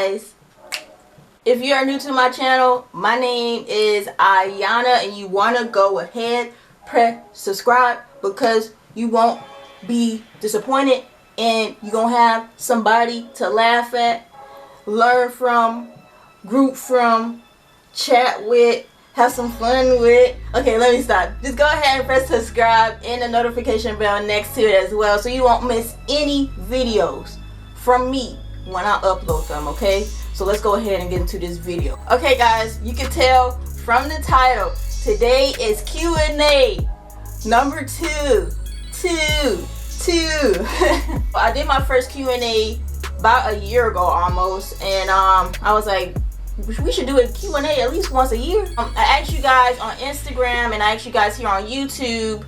guys, if you are new to my channel, my name is Iyana, and you want to go ahead, press subscribe, because you won't be disappointed and you're going to have somebody to laugh at, learn from, group from, chat with, have some fun with. Okay, let me stop. Just go ahead and press subscribe and the notification bell next to it as well, so you won't miss any videos from me when I upload them, okay? So let's go ahead and get into this video. Okay guys, you can tell from the title, today is Q&A number 2. I did my first Q&A about a year ago almost, and I was like, we should do a Q&A at least once a year. I asked you guys on Instagram and I asked you guys here on YouTube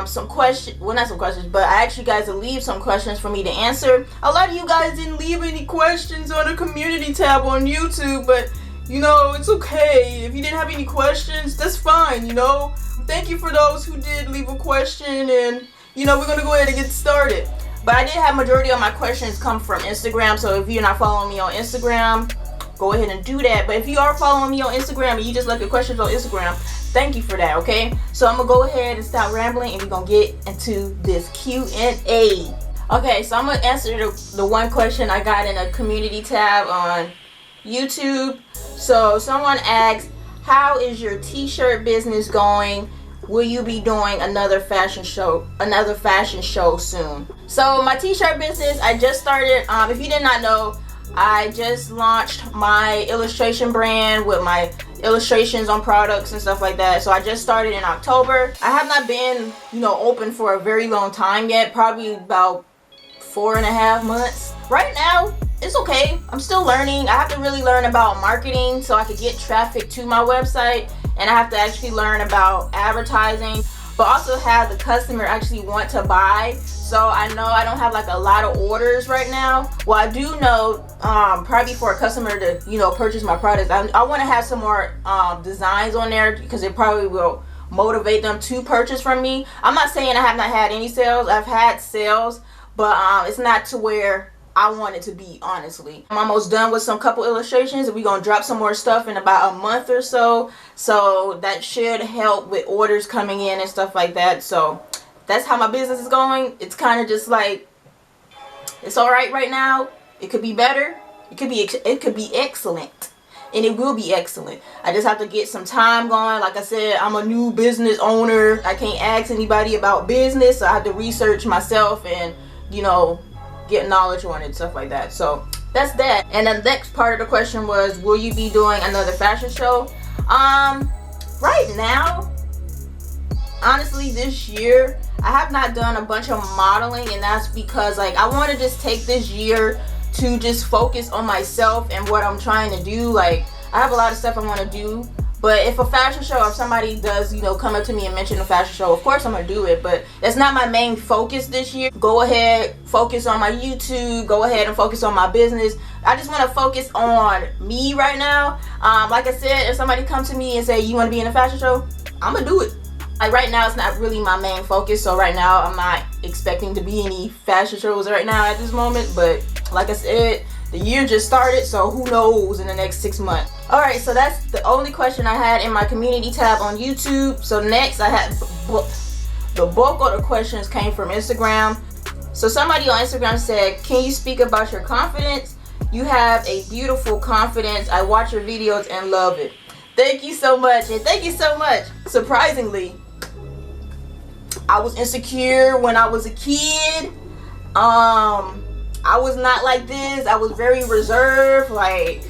some questions, well not some questions, but I asked you guys to leave some questions for me to answer. A lot of you guys didn't leave any questions on the community tab on YouTube, but you know, it's okay. If you didn't have any questions, that's fine, you know. Thank you for those who did leave a question, and you know, we're gonna go ahead and get started. But I did have majority of my questions come from Instagram, so if you're not following me on Instagram, go ahead and do that. But if you are following me on Instagram and you just left your questions on Instagram, thank you for that, okay? So I'm gonna go ahead and stop rambling and we're gonna get into this Q&A. Okay, so I'm gonna answer the one question I got in a community tab on YouTube. So someone asked, how is your t-shirt business going? Will you be doing another fashion show soon? So my t-shirt business, I just started. If you did not know, I just launched my illustration brand with my illustrations on products and stuff like that. So I just started in October. I have not been, you know, open for a very long time yet, probably about 4.5 months. Right now, it's okay. I'm still learning. I have to really learn about marketing so I could get traffic to my website, and I have to actually learn about advertising, but also have the customer actually want to buy. So I know I don't have like a lot of orders right now. Well, I do know probably for a customer to, you know, purchase my products, I want to have some more designs on there, because it probably will motivate them to purchase from me. I'm not saying I have not had any sales. I've had sales, but it's not to where I want it to be, honestly. I'm almost done with some couple illustrations, and we're gonna drop some more stuff in about a month or so. So that should help with orders coming in and stuff like that. So that's how my business is going. It's kind of just like, it's all right now. It could be better. It could be excellent, and it will be excellent. I just have to get some time going. Like I said, I'm a new business owner. I can't ask anybody about business, so I have to research myself and, you know, get knowledge on it and stuff like that. So that's that. And the next part of the question was, will you be doing another fashion show? Right now, honestly, this year I have not done a bunch of modeling, and that's because like I want to just take this year to just focus on myself and what I'm trying to do. Like, I have a lot of stuff I want to do, but if a fashion show, if somebody does, you know, come up to me and mention a fashion show, of course I'm gonna do it, but that's not my main focus this year. Go ahead, focus on my YouTube, go ahead and focus on my business. I just want to focus on me right now. Like I said, if somebody comes to me and say, you want to be in a fashion show, I'm gonna do it. Like right now, it's not really my main focus, so right now I'm not expecting to be any fashion shows right now at this moment. But like I said, the year just started, so who knows in the next 6 months. Alright, so that's the only question I had in my community tab on YouTube. So next, I had the bulk of the questions came from Instagram. So somebody on Instagram said, can you speak about your confidence? You have a beautiful confidence. I watch your videos and love it. Thank you so much, and thank you so much. Surprisingly, I was insecure when I was a kid. I was not like this. I was very reserved. Like,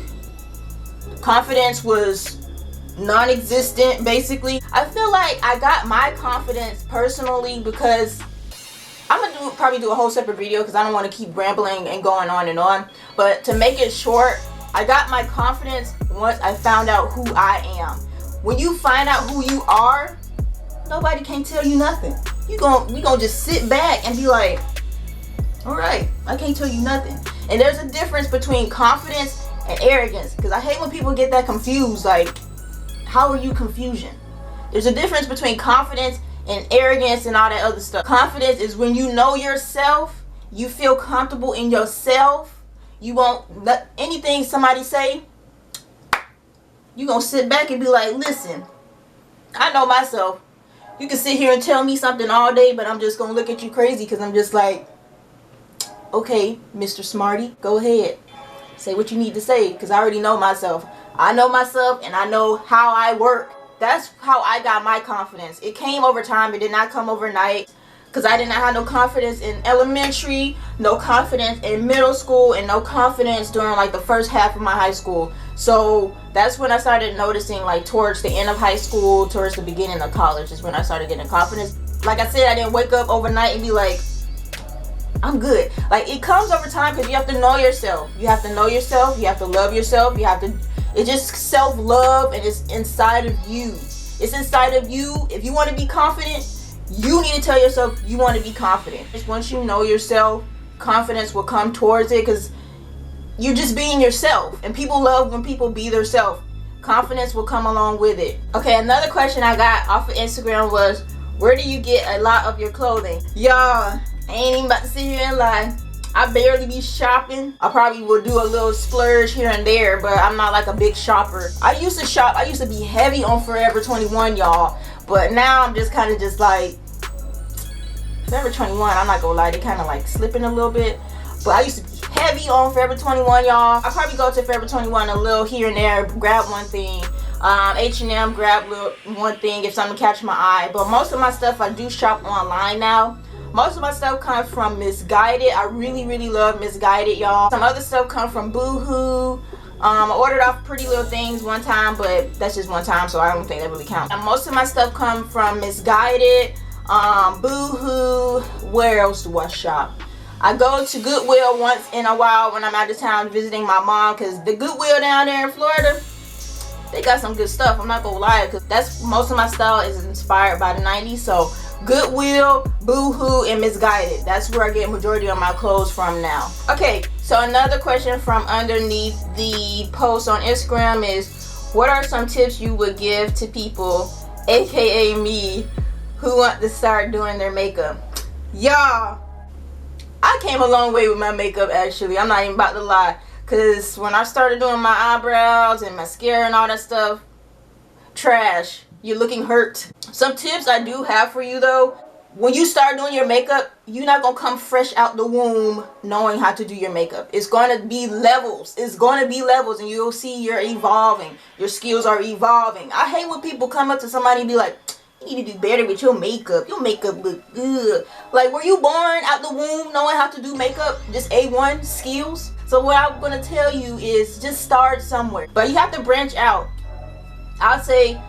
confidence was non-existent, basically. I feel like I got my confidence personally because I'm gonna probably do a whole separate video, because I don't want to keep rambling and going on and on. But to make it short, I got my confidence once I found out who I am. When you find out who you are, nobody can tell you nothing. We gonna just sit back and be like, all right, I can't tell you nothing. And there's a difference between confidence and arrogance, because I hate when people get that confused. Like, how are you confusion? There's a difference between confidence and arrogance and all that other stuff. Confidence is when you know yourself, you feel comfortable in yourself, You won't let anything somebody say, you gonna sit back and be like, listen, I know myself. You can sit here and tell me something all day, but I'm just gonna look at you crazy because I'm just like, okay, Mr. Smarty, go ahead. Say what you need to say, because I already know myself. I know myself and I know how I work. That's how I got my confidence. It came over time. It did not come overnight, because I did not have no confidence in elementary, no confidence in middle school, and no confidence during like the first half of my high school. So that's when I started noticing, like towards the end of high school, towards the beginning of college is when I started getting confidence. Like I said, I didn't wake up overnight and be like, I'm good. Like, it comes over time, because you have to know yourself. You have to know yourself. You have to love yourself. You have to, it's just self-love, and it's inside of you. It's inside of you. If you want to be confident, you need to tell yourself you want to be confident. Just once you know yourself, confidence will come towards it, because you're just being yourself, and people love when people be themselves. Confidence will come along with it. Okay, another question I got off of Instagram was, where do you get a lot of your clothing? Y'all, I ain't even about to sit here and lie. I barely be shopping. I probably will do a little splurge here and there, but I'm not like a big shopper. I used to shop. I used to be heavy on Forever 21, y'all. But now I'm just kind of just like, Forever 21, I'm not gonna lie, they kind of like slipping a little bit. But I used to be heavy on Forever 21, y'all. I probably go to Forever 21 a little here and there, grab one thing. H&M, grab one thing if something catch my eye. But most of my stuff I do shop online now. Most of my stuff comes from Misguided. I really, really love Misguided, y'all. Some other stuff comes from Boohoo. I ordered off Pretty Little Things one time, but that's just one time, so I don't think that really counts. And most of my stuff comes from Misguided, Boohoo. Where else do I shop? I go to Goodwill once in a while when I'm out of town visiting my mom, because the Goodwill down there in Florida, they got some good stuff. I'm not gonna lie, because that's most of my style is inspired by the 90s. So Goodwill, Boohoo, and Misguided. That's where I get majority of my clothes from now. Okay, so another question from underneath the post on Instagram is, what are some tips you would give to people, aka me, who want to start doing their makeup? Y'all, I came a long way with my makeup, actually. I'm not even about to lie. Because when I started doing my eyebrows and mascara and all that stuff, trash. You're looking hurt. Some tips I do have for you though. When you start doing your makeup, you're not going to come fresh out the womb knowing how to do your makeup. It's going to be levels. It's going to be levels, and you'll see you're evolving. Your skills are evolving. I hate when people come up to somebody and be like, you need to do better with your makeup. Your makeup look good. Like, were you born out the womb knowing how to do makeup? Just A1 skills? So what I'm going to tell you is just start somewhere. But you have to branch out. I'll say,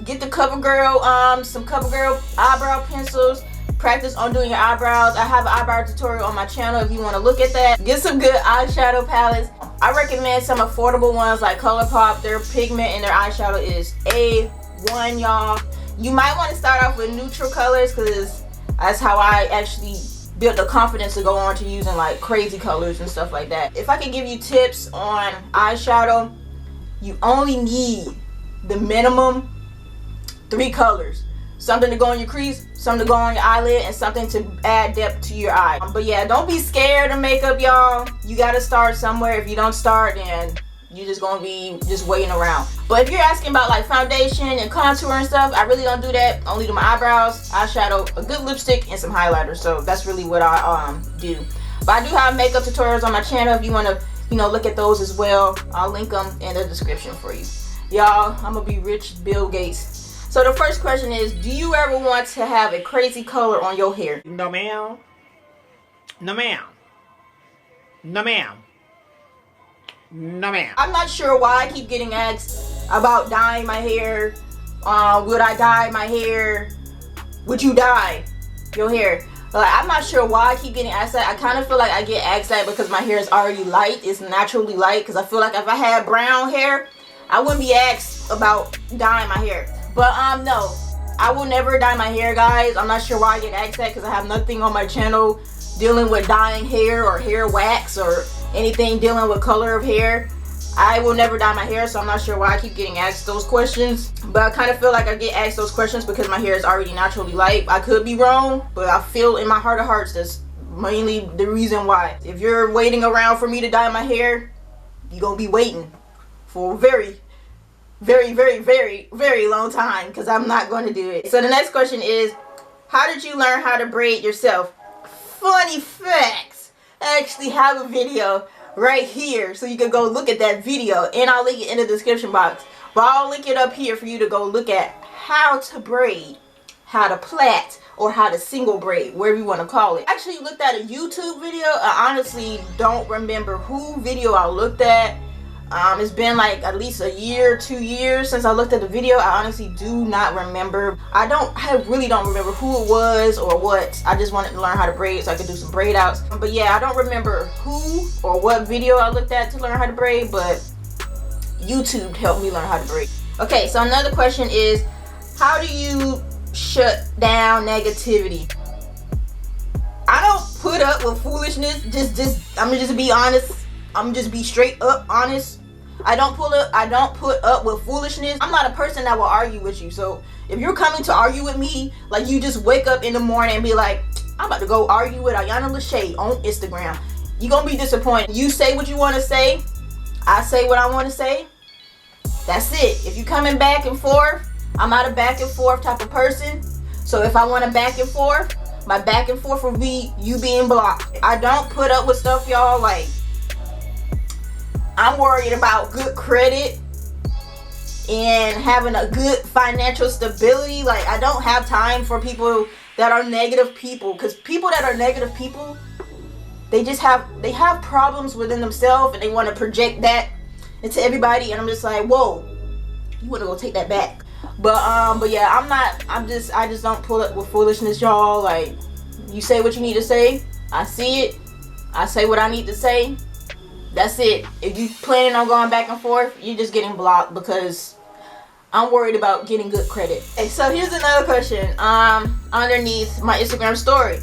get the CoverGirl, some CoverGirl eyebrow pencils. Practice on doing your eyebrows. I have an eyebrow tutorial on my channel if you want to look at that. Get some good eyeshadow palettes. I recommend some affordable ones like ColourPop. Their pigment and their eyeshadow is A1, y'all. You might want to start off with neutral colors, because that's how I actually built the confidence to go on to using like crazy colors and stuff like that. If I could give you tips on eyeshadow, you only need the minimum 3 colors. Something to go on your crease, something to go on your eyelid, and something to add depth to your eye. But yeah, don't be scared of makeup, y'all. You gotta start somewhere. If you don't start, then you're just gonna be just waiting around. But if you're asking about like foundation and contour and stuff, I really don't do that. I only do my eyebrows, eyeshadow, a good lipstick, and some highlighter. So that's really what I do. But I do have makeup tutorials on my channel if you want to, look at those as well. I'll link them in the description for you. Y'all, I'm gonna be rich Bill Gates. So the first question is, do you ever want to have a crazy color on your hair? No ma'am. No ma'am. No ma'am. No ma'am. I'm not sure why I keep getting asked about dyeing my hair. Would I dye my hair? Would you dye your hair? Like, I'm not sure why I keep getting asked that. I kind of feel like I get asked that because my hair is already light. It's naturally light. Because I feel like if I had brown hair, I wouldn't be asked about dyeing my hair. But no, I will never dye my hair, guys. I'm not sure why I get asked that, because I have nothing on my channel dealing with dyeing hair or hair wax or anything dealing with color of hair. I will never dye my hair, so I'm not sure why I keep getting asked those questions. But I kind of feel like I get asked those questions because my hair is already naturally light. I could be wrong, but I feel in my heart of hearts that mainly the reason why. If you're waiting around for me to dye my hair, you're gonna be waiting for a very, very, very, very, very long time, because I'm not going to do it. So the next question is, how did you learn how to braid yourself? Funny facts, I actually have a video right here, so you can go look at that video, and I'll link it in the description box. But I'll link it up here for you to go look at how to braid, how to plait, or how to single braid, whatever you want to call it. I actually looked at a YouTube video. I honestly don't remember who video I looked at. It's been like at least a year, 2 years since I looked at the video. I honestly do not remember. I really don't remember who it was or what. I just wanted to learn how to braid so I could do some braid outs. But yeah, I don't remember who or what video I looked at to learn how to braid, but YouTube helped me learn how to braid. Okay, so another question is, how do you shut down negativity? I don't put up with foolishness. I'm gonna just be honest. I'm gonna just be straight up honest. I don't put up with foolishness. I'm not a person that will argue with you. So if you're coming to argue with me, like you just wake up in the morning and be like, I'm about to go argue with Iyana LeShea on Instagram, you're gonna be disappointed. You say what you want to say, I say what I want to say. That's it. If you're coming back and forth, I'm not a back and forth type of person. So if I want to back and forth, my back and forth will be you being blocked. I don't put up with stuff, y'all. Like, I'm worried about good credit and having a good financial stability. Like, I don't have time for people that are negative people, because people that are negative people, they have problems within themselves, and they want to project that into everybody, and I'm just like, whoa, you want to go take that back. But yeah, I just don't pull up with foolishness, y'all. Like, you say what you need to say, I see it, I say what I need to say. That's it. If you planning on going back and forth, you're just getting blocked, because I'm worried about getting good credit. Okay, so here's another question. Underneath my Instagram story,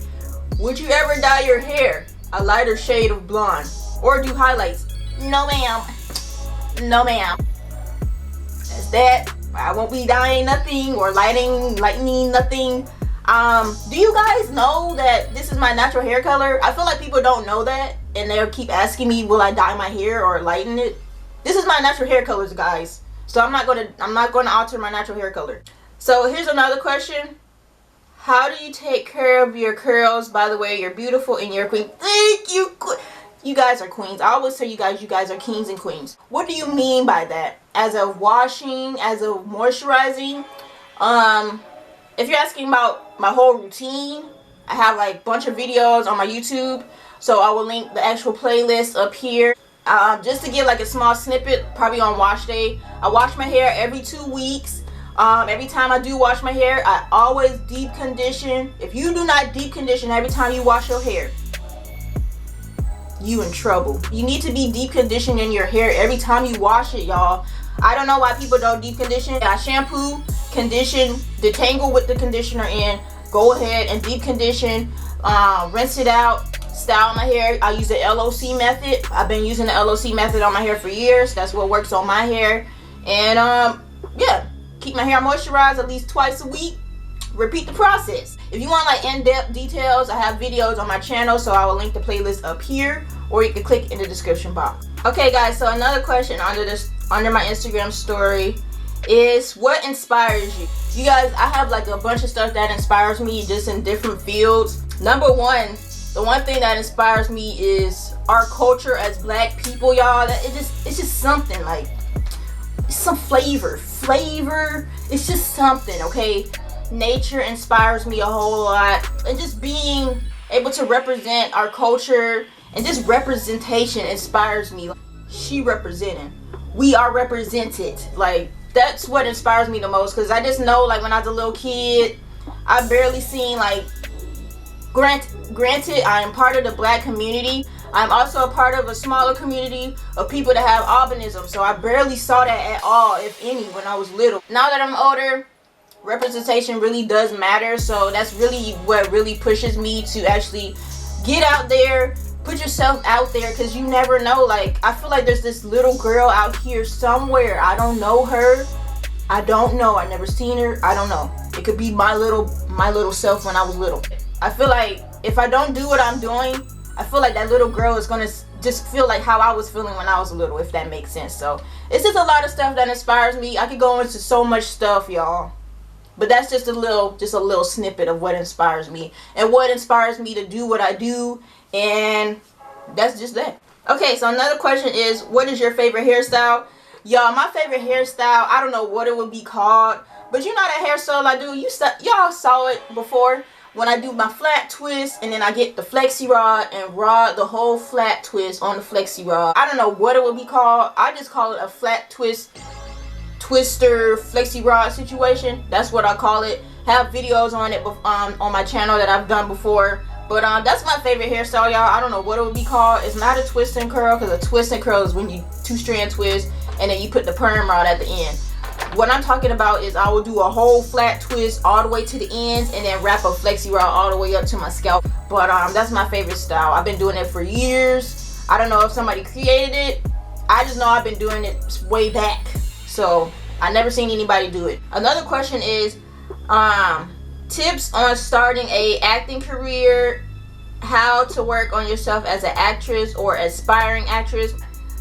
would you ever dye your hair a lighter shade of blonde or do highlights? No, ma'am. No, ma'am. That's that. I won't be dyeing nothing or lightening nothing. Do you guys know that this is my natural hair color? I feel like people don't know that, and they'll keep asking me, will I dye my hair or lighten it? This is my natural hair colors, guys. So I'm not gonna alter my natural hair color. So here's another question. How do you take care of your curls? By the way, you're beautiful and you're a queen. Thank you. You guys are queens. I always tell you guys are kings and queens. What do you mean by that? As of washing, as of moisturizing? If you're asking about my whole routine, I have like a bunch of videos on my YouTube. So I will link the actual playlist up here. Just to give like a small snippet, probably on wash day, I wash my hair every 2 weeks. Every time I do wash my hair, I always deep condition. If you do not deep condition every time you wash your hair, you in trouble. You need to be deep conditioning your hair every time you wash it, y'all. I don't know why people don't deep condition. I shampoo, condition, detangle with the conditioner in, go ahead and deep condition, rinse it out, style my hair. I use the LOC method. I've been using the LOC method on my hair for years. That's what works on my hair. And yeah, keep my hair moisturized at least twice a week. Repeat the process. If you want like in-depth details, I have videos on my channel, so I will link the playlist up here, or you can click in the description box. Okay guys, so another question under my Instagram story is, what inspires you? You guys, I have like a bunch of stuff that inspires me just in different fields. Number one, the one thing that inspires me is our culture as black people, y'all. It's just something, like, it's some flavor. It's just something, okay? Nature inspires me a whole lot, and just being able to represent our culture and this representation inspires me. She representing, we are represented. Like, that's what inspires me the most, because I just know, like, when I was a little kid, I barely seen, like, granted I am part of the black community. I'm also a part of a smaller community of people that have albinism, so I barely saw that at all, if any, when I was little. Now that I'm older, representation really does matter, so that's really what really pushes me to actually get out there, put yourself out there, because you never know. Like, I feel like there's this little girl out here somewhere. I don't know her. I don't know. I never seen her. I don't know. It could be my little self when I was little. I feel like if I don't do what I'm doing, I feel like that little girl is gonna just feel like how I was feeling when I was little, if that makes sense. So it's just a lot of stuff that inspires me. I could go into so much stuff, y'all, but that's just a little snippet of what inspires me and what inspires me to do what I do, and that's just that. Okay, so another question is, what is your favorite hairstyle? Y'all, my favorite hairstyle, I don't know what it would be called, but you know that hairstyle I do, y'all saw it before when I do my flat twist, and then I get the flexi rod and rod the whole flat twist on the flexi rod. I don't know what it would be called. I just call it a flat twist, twister, flexi rod situation. That's what I call it. Have videos on it on my channel that I've done before. But that's my favorite hairstyle, y'all. I don't know what it would be called. It's not a twist and curl, because a twist and curl is when you 2-strand twist and then you put the perm rod at the end. What I'm talking about is I will do a whole flat twist all the way to the ends and then wrap a flexi rod all the way up to my scalp. But that's my favorite style. I've been doing it for years. I don't know if somebody created it. I just know I've been doing it way back. So I never seen anybody do it. Another question is tips on starting a acting career, how to work on yourself as an actress or aspiring actress.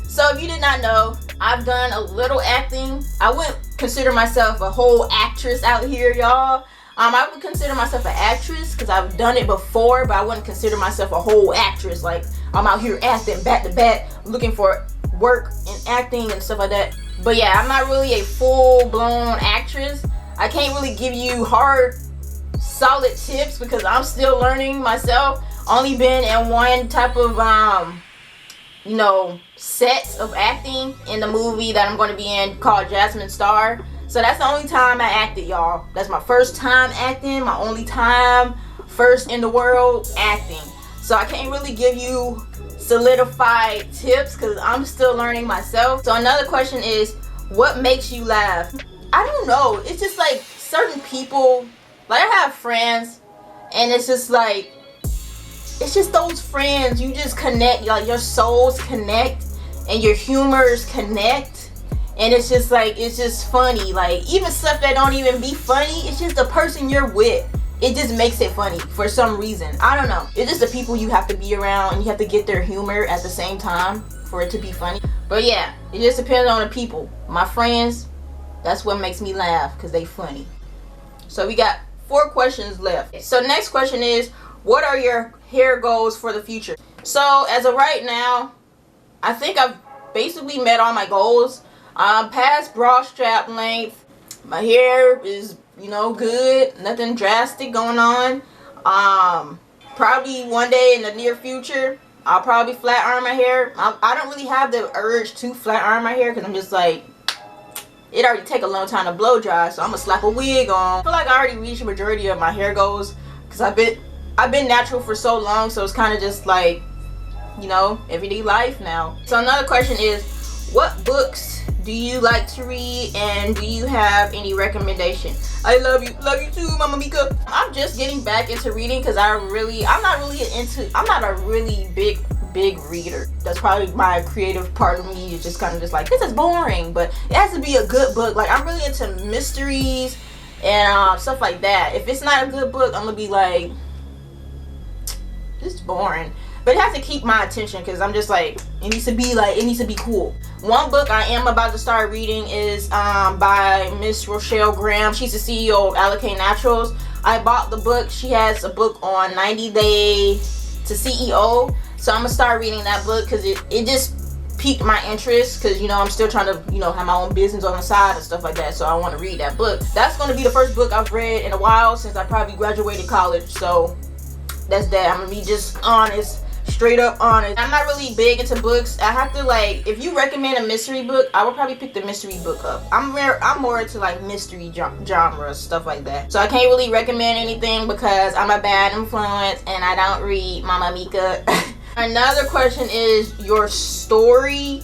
So if you did not know, I've done a little acting. I wouldn't consider myself a whole actress out here, y'all. I would consider myself an actress because I've done it before, but I wouldn't consider myself a whole actress. Like, I'm out here acting back to back, looking for work in acting and stuff like that. But yeah, I'm not really a full-blown actress. I can't really give you hard, solid tips because I'm still learning myself. Only been in one type of sets of acting in the movie that I'm going to be in called Jasmine Star. So that's the only time I acted, y'all. That's my first time acting, my only time, first in the world acting. So I can't really give you solidified tips because I'm still learning myself. So another question is, what makes you laugh? I don't know. It's just like certain people, like I have friends, and it's just like, it's just those friends, you just connect, like your souls connect and your humors connect, and it's just like, it's just funny. Like even stuff that don't even be funny, it's just the person you're with, it just makes it funny for some reason. I don't know, it's just the people you have to be around and you have to get their humor at the same time for it to be funny. But yeah, it just depends on the people. My friends, that's what makes me laugh, because they funny. So we got 4 questions left. So next question is, what are your hair goals for the future? So as of right now, I think I've basically met all my goals. Past bra strap length, my hair is, good, nothing drastic going on. Probably one day in the near future, I'll probably flat iron my hair. I don't really have the urge to flat iron my hair because I'm just like, it already take a long time to blow dry, so I'm gonna slap a wig on. I feel like I already reached the majority of my hair goals because I've been natural for so long, so it's kind of just like, everyday life now. So another question is, what books do you like to read, and do you have any recommendation? I love you too, Mama Mika. I'm just getting back into reading because I'm not a really big reader. That's probably my creative part of me. It's just kind of just like, this is boring, but it has to be a good book. Like I'm really into mysteries and stuff like that. If it's not a good book, I'm gonna be like, this is boring. But it has to keep my attention because I'm just like, it needs to be cool. One book I am about to start reading is by Miss Rochelle Graham. She's the CEO of Allocate Naturals. I bought the book. She has a book on 90 Day to CEO. So I'm gonna start reading that book because it just piqued my interest because I'm still trying to have my own business on the side and stuff like that. So I want to read that book. That's gonna be the first book I've read in a while since I probably graduated college. So that's that. I'm gonna be just honest. Straight up honest. I'm not really big into books. I have to like, if you recommend a mystery book, I would probably pick the mystery book up. I'm more into like mystery genre, stuff like that. So I can't really recommend anything because I'm a bad influence and I don't read, Mama Mika. Another question is your story.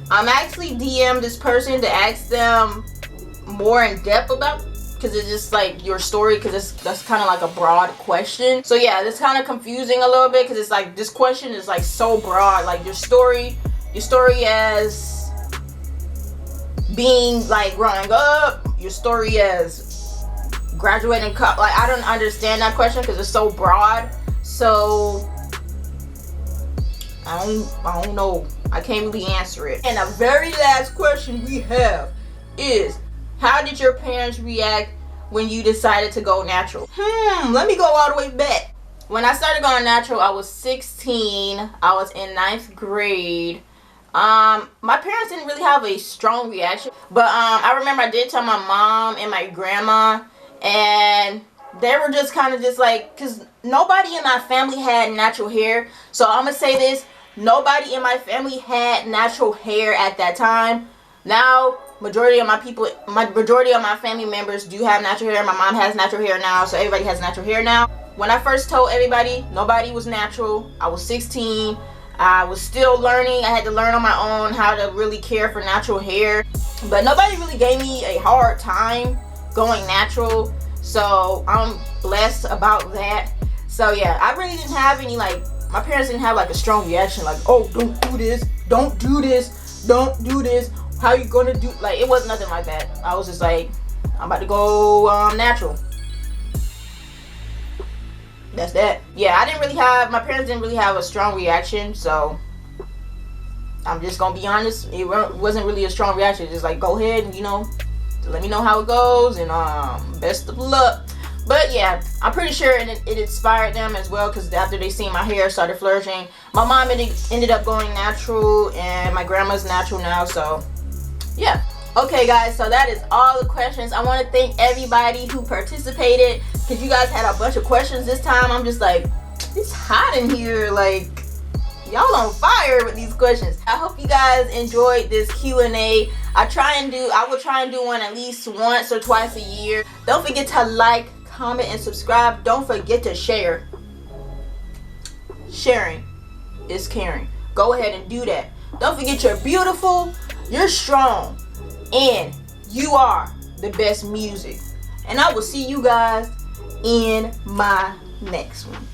I'm actually DM'd this person to ask them more in depth about, because it's just like your story, because that's kind of like a broad question. So yeah, it's kind of confusing a little bit because it's like this question is like so broad. Like your story as being like growing up, your story as graduating, like I don't understand that question because it's so broad. So I don't know. I can't really answer it. And the very last question we have is, how did your parents react when you decided to go natural? Let me go all the way back. When I started going natural, I was 16. I was in 9th grade. My parents didn't really have a strong reaction, but I remember I did tell my mom and my grandma, and they were just kind of just like, because nobody in my family had natural hair. So I'm gonna say this, nobody in my family had natural hair at that time. Now majority of my family members do have natural hair. My mom has natural hair now, so everybody has natural hair now. When I first told everybody, nobody was natural. I was 16. I was still learning. I had to learn on my own how to really care for natural hair, but nobody really gave me a hard time going natural, so I'm blessed about that. So yeah, I really didn't have any, like, my parents didn't have like a strong reaction like, oh, don't do this, don't do this, don't do this, how you gonna do, like, it wasn't nothing like that. I was just like, I'm about to go natural. That's that. Yeah, my parents didn't really have a strong reaction, so I'm just gonna be honest, it wasn't really a strong reaction. Just like, go ahead and, you know, let me know how it goes, and best of luck. But yeah, I'm pretty sure it inspired them as well, because after they seen my hair started flourishing, my mom ended up going natural, and my grandma's natural now. So yeah. Okay guys, so that is all the questions. I want to thank everybody who participated, because you guys had a bunch of questions this time. I'm just like, it's hot in here, like, y'all on fire with these questions. I hope you guys enjoyed this Q&A. I will try and do one at least once or twice a year. Don't forget to like, comment, and subscribe. Don't forget to share. Sharing is caring. Go ahead and do that. Don't forget, you're beautiful, you're strong, and you are the best music. And I will see you guys in my next one.